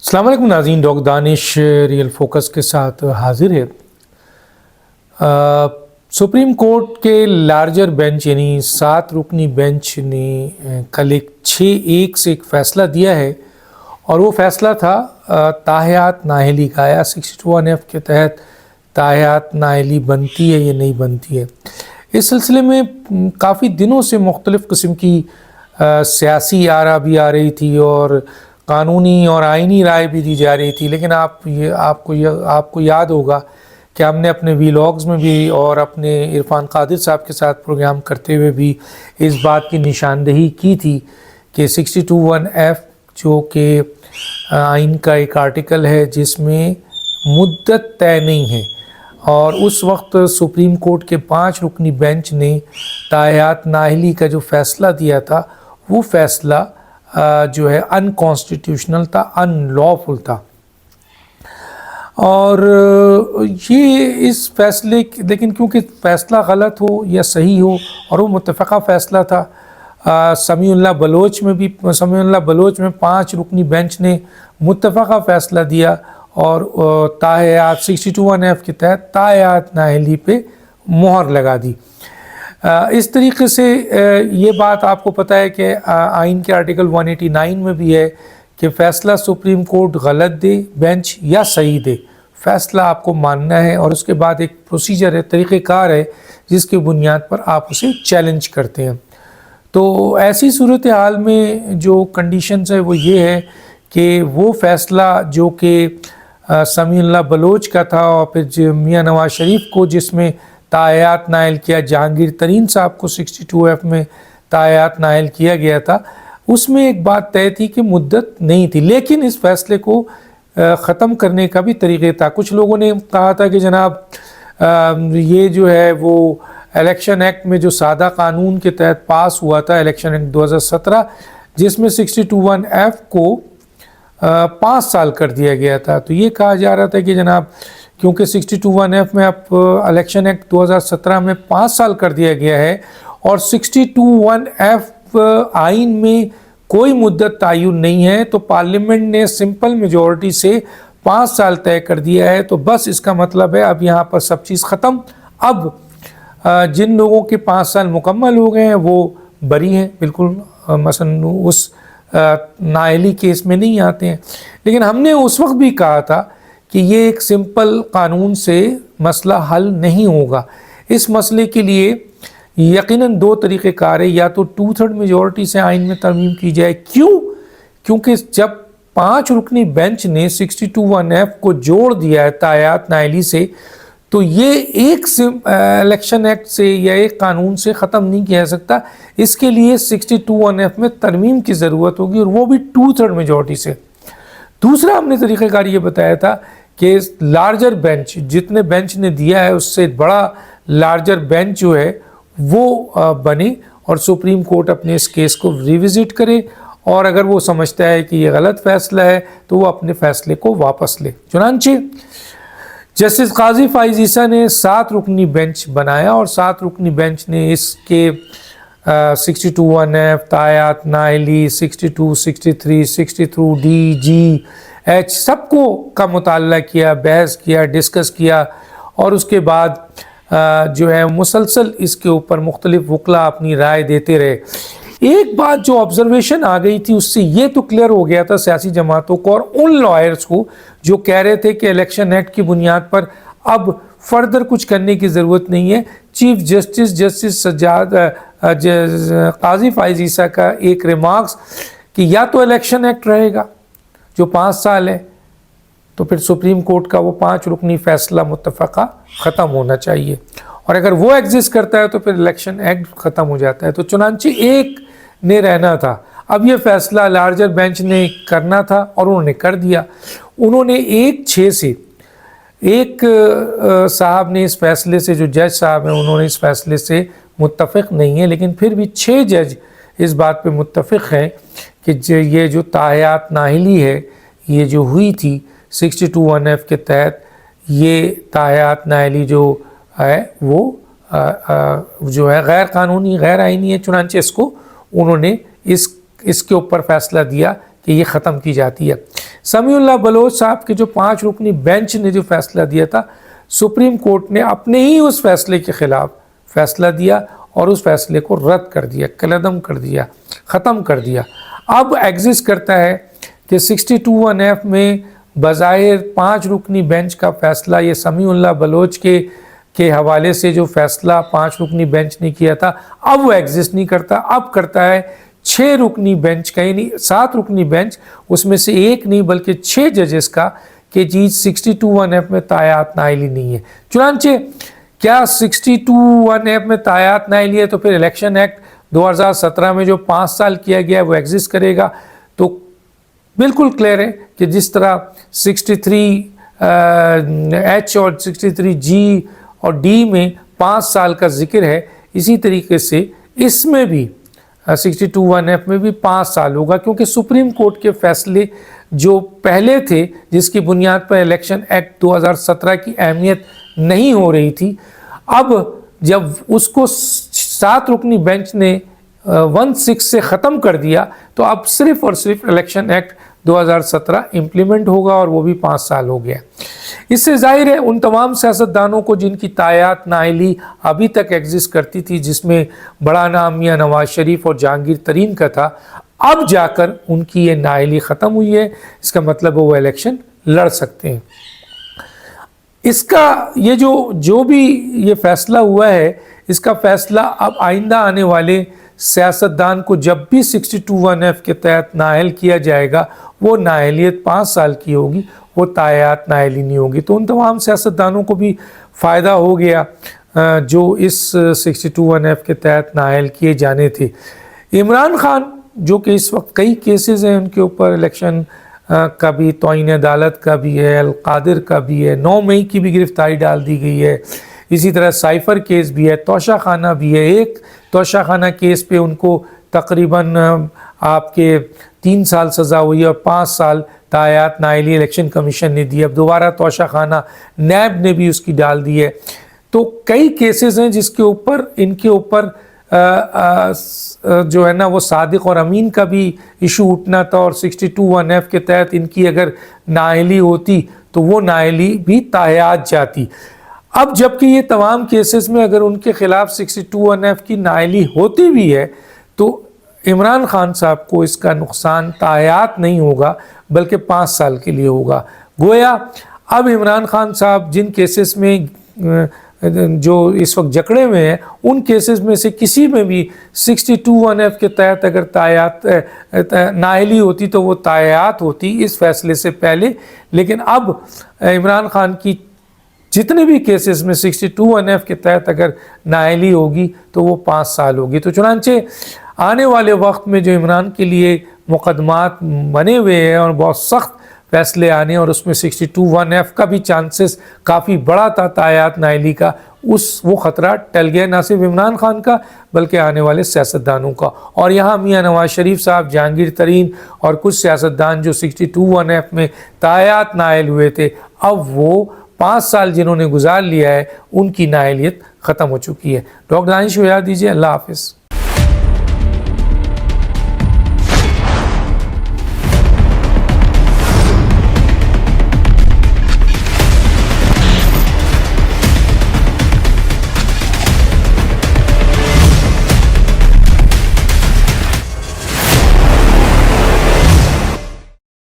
अस्सलाम वालेकुम नाज़रीन, डॉक्टर दानिश रियल फोकस के साथ हाजिर है। सुप्रीम कोर्ट के लार्जर बेंच यानी 7 रुकनी बेंच ने कल एक 6-1 से एक फ़ैसला दिया है और वो फ़ैसला था ताहियात नाअहली का। या 62(1)F के तहत ताहियात नाअहली बनती है या नहीं बनती है। इस सिलसिले में काफ़ी दिनों से मुख्तलिफ़ किस्म की सियासी आरा भी आ रही थी और कानूनी और आइनी राय भी दी जा रही थी, लेकिन आपको याद होगा कि हमने अपने वीलॉग्स में भी और अपने इरफान कादिर साहब के साथ प्रोग्राम करते हुए भी इस बात की निशानदेही की थी कि 62(1)F जो कि आइन का एक आर्टिकल है जिसमें मुद्दत तय नहीं है, और उस वक्त सुप्रीम कोर्ट के 5 रुकनी बेंच ने ताहियात नाअहली का जो फ़ैसला दिया था वो फ़ैसला जो है अनकॉन्स्टिट्यूशनल था, अनलॉफुल था। और ये इस फ़ैसले लेकिन क्योंकि फ़ैसला गलत हो या सही हो और वो मुत्तफ़क़ा फ़ैसला था, समीउल्लाह बलोच में 5 रुकनी बेंच ने मुत्तफ़क़ा फ़ैसला दिया और ताहियात 62(1)F के तहत ताहियात नाअहली पे मोहर लगा दी। इस तरीके से ये बात आपको पता है कि आइन के आर्टिकल 189 में भी है कि फ़ैसला सुप्रीम कोर्ट गलत दे बेंच या सही दे, फ़ैसला आपको मानना है और उसके बाद एक प्रोसीजर है, तरीक़ेकार है जिसकी बुनियाद पर आप उसे चैलेंज करते हैं। तो ऐसी सूरत हाल में जो कंडीशंस है वो ये है कि वो फ़ैसला जो कि समीउल्लाह बलोच का था और फिर मियाँ नवाज शरीफ को जिसमें ताहियात नाअहल किया, जहांगीर तरीन साहब को 62F में ताहियात नाअहल किया गया था, उसमें एक बात तय थी कि मुद्दत नहीं थी, लेकिन इस फ़ैसले को ख़त्म करने का भी तरीक़ा था। कुछ लोगों ने कहा था कि जनाब ये जो है वो इलेक्शन एक्ट में जो सादा कानून के तहत पास हुआ था, इलेक्शन एक्ट 2017, जिसमें 62(1)F को 5 साल कर दिया गया था। तो ये कहा जा रहा था कि जनाब क्योंकि 62(1)F में अब इलेक्शन एक्ट 2017 में 5 साल कर दिया गया है और 62(1)F आइन में कोई मुद्दत तयन नहीं है, तो पार्लियामेंट ने सिंपल मेजॉरिटी से 5 साल तय कर दिया है। तो बस इसका मतलब है अब यहाँ पर सब चीज़ ख़त्म। अब जिन लोगों के 5 साल मुकम्मल हो गए हैं वो बरी हैं, बिल्कुल मसलन उस नाअहली केस में नहीं आते हैं। लेकिन हमने उस वक्त भी कहा था कि ये एक सिंपल कानून से मसला हल नहीं होगा। इस मसले के लिए यकीनन 2 तरीक़ेकार है, या तो 2/3 मेजॉरिटी से आइन में तरमीम की जाए। क्यों? क्योंकि जब 5 रुकनी बेंच ने 62(1)F को जोड़ दिया है ताहियात नाअहली से, तो ये एक इलेक्शन एक्ट से या एक कानून से ख़त्म नहीं किया जा सकता। इसके लिए 62(1)F में तरमीम की ज़रूरत होगी और वो भी 2/3 मेजॉरिटी से। दूसरा हमने तरीक़ेकार ये बताया था कि लार्जर बेंच, जितने बेंच ने दिया है उससे बड़ा लार्जर बेंच जो है वो बने और सुप्रीम कोर्ट अपने इस केस को रिविज़िट करे, और अगर वो समझता है कि ये गलत फ़ैसला है तो वो अपने फ़ैसले को वापस ले। चुनांचे जस्टिस काजी फ़ाइज़ ईसा ने 7 रुकनी बेंच बनाया और 7 रुकनी बेंच ने इसके 62(1)F, ताहियात नाअहली, 62, 63, 63D, G, H सबको का मुताला किया, बहस किया, डिस्कस किया, और उसके बाद जो है मुसलसल इसके ऊपर मुख्तलिफ वकला अपनी राय देते रहे। एक बात जो ऑब्जर्वेशन आ गई थी उससे ये तो क्लियर हो गया था सियासी जमातों को और उन लॉयर्स को जो कह रहे थे कि इलेक्शन एक्ट की बुनियाद पर अब फर्दर कुछ करने की ज़रूरत नहीं है। चीफ जस्टिस काजी फ़ाइज़ ईसा का एक रिमार्क्स कि या तो इलेक्शन एक्ट रहेगा जो 5 साल है, तो फिर सुप्रीम कोर्ट का वो 5 रुकनी फ़ैसला मुत्तफ़क़ा ख़त्म होना चाहिए, और अगर वो एग्जिस्ट करता है तो फिर इलेक्शन एक्ट ख़त्म हो जाता है। तो चुनांचे एक ने रहना था। अब ये फ़ैसला लार्जर बेंच ने करना था और उन्होंने कर दिया। उन्होंने 1-6 से एक साहब ने इस फ़ैसले से, जो जज साहब हैं, उन्होंने इस फ़ैसले से मुत्तफ़िक़ नहीं है, लेकिन फिर भी 6 जज इस बात पे मुत्तफ़िक़ हैं कि ये जो ताहियात नाअहली है ये जो हुई थी 62(1)F के तहत, ये ताहियात नाअहली जो है वो जो है गैर कानूनी, गैर आइनी है। चुनांचे इसको उन्होंने इसके ऊपर फ़ैसला दिया کہ یہ ختم کی جاتی ہے۔ سمیع اللہ بلوچ صاحب کے جو 5 رکنی بینچ نے جو فیصلہ دیا تھا، سپریم کورٹ نے اپنے ہی اس فیصلے کے خلاف فیصلہ دیا اور اس فیصلے کو رد کر دیا، کالعدم کر دیا، ختم کر دیا۔ اب ایگزسٹ کرتا ہے کہ 62(1)(f) میں بظاہر 5 رکنی بینچ کا فیصلہ، یہ سمیع اللہ بلوچ کے حوالے سے جو فیصلہ 5 رکنی بینچ نے کیا تھا، اب وہ ایگزسٹ نہیں کرتا، اب کرتا ہے 6 رکنی بینچ کا، یعنی 7 رکنی بینچ، اس میں سے ایک نہیں بلکہ 6 ججز کا، کہ جی 62(1)(f) میں تایات نائلی نہیں ہے۔ چنانچہ کیا 62(1)(f) میں تایات نائلی ہے تو پھر الیکشن ایکٹ 2017 میں جو 5 سال کیا گیا ہے وہ ایگزسٹ کرے گا؟ تو بالکل کلیئر ہے کہ جس طرح 63H اور 63G اور D میں 5 سال کا ذکر ہے، اسی طریقے سے اس میں بھی 62(1)(f) میں بھی 5 سال ہوگا، کیونکہ سپریم کورٹ کے فیصلے جو پہلے تھے جس کی بنیاد پر الیکشن ایکٹ 2017 کی اہمیت نہیں ہو رہی تھی، اب جب اس کو 7 رکنی بینچ نے 1/6 سے ختم کر دیا تو اب صرف اور صرف الیکشن ایکٹ 2017 امپلیمنٹ ہوگا، اور وہ بھی 5 سال ہو گیا۔ اس سے ظاہر ہے ان تمام سیاستدانوں کو جن کی تایات نائلی ابھی تک ایگزسٹ کرتی تھی، جس میں بڑا نام میاں نواز شریف اور جہانگیر ترین کا تھا، اب جا کر ان کی یہ نائلی ختم ہوئی ہے، اس کا مطلب وہ الیکشن لڑ سکتے ہیں۔ اس کا یہ جو بھی یہ فیصلہ ہوا ہے، اس کا فیصلہ اب آئندہ آنے والے سیاستدان کو جب بھی 62(1)(f) کے تحت نااہل کیا جائے گا، وہ نااہلیت 5 سال کی ہوگی، وہ تایات نااہلی نہیں ہوگی۔ تو ان تمام سیاستدانوں کو بھی فائدہ ہو گیا جو اس 62(1)(f) کے تحت نااہل کیے جانے تھے۔ عمران خان جو کہ اس وقت کئی کیسز ہیں ان کے اوپر، الیکشن کا بھی، توہین عدالت کا بھی ہے، القادر کا بھی ہے، 9 مئی کی بھی گرفتاری ڈال دی گئی ہے، اسی طرح سائفر کیس بھی ہے، توشہ خانہ بھی ہے۔ ایک توشہ خانہ کیس پہ ان کو تقریباً آپ کے 3 سال سزا ہوئی ہے اور 5 سال تایات نائلی الیکشن کمیشن نے دی۔ اب دوبارہ توشہ خانہ نیب نے بھی اس کی ڈال دی ہے۔ تو کئی کیسز ہیں جس کے اوپر ان کے اوپر جو ہے نا وہ صادق اور امین کا بھی ایشو اٹھنا تھا، اور 62(1)(f) کے تحت ان کی اگر نااہلی ہوتی تو وہ نااہلی بھی تایات جاتی۔ اب جبکہ یہ تمام کیسز میں اگر ان کے خلاف 62(1)(f) کی نااہلی ہوتی بھی ہے تو عمران خان صاحب کو اس کا نقصان تایات نہیں ہوگا بلکہ 5 سال کے لیے ہوگا۔ گویا اب عمران خان صاحب جن کیسز میں جو اس وقت جکڑے میں ہیں، ان کیسز میں سے کسی میں بھی 62(1)(f) کے تحت اگر تایات نااہلی ہوتی تو وہ تایات ہوتی اس فیصلے سے پہلے، لیکن اب عمران خان کی جتنے بھی کیسز میں 62(1)(f) کے تحت اگر نااہلی ہوگی تو وہ 5 سال ہوگی۔ تو چنانچہ آنے والے وقت میں جو عمران کے لیے مقدمات بنے ہوئے ہیں اور بہت سخت فیصلے آنے، اور اس میں 62(1)(f) کا بھی چانسز کافی بڑا تھا تایات نااہلی کا، وہ خطرہ ٹل گیا، نہ صرف عمران خان کا بلکہ آنے والے سیاستدانوں کا۔ اور یہاں میاں نواز شریف صاحب، جہانگیر ترین اور کچھ سیاستدان جو 62(1)(f) میں تایات نائل ہوئے تھے، اب وہ 5 سال جنہوں نے گزار لیا ہے ان کی نااہلیت ختم ہو چکی ہے۔ ڈاکٹر دانش کو یاد دیجیے۔ اللہ حافظ۔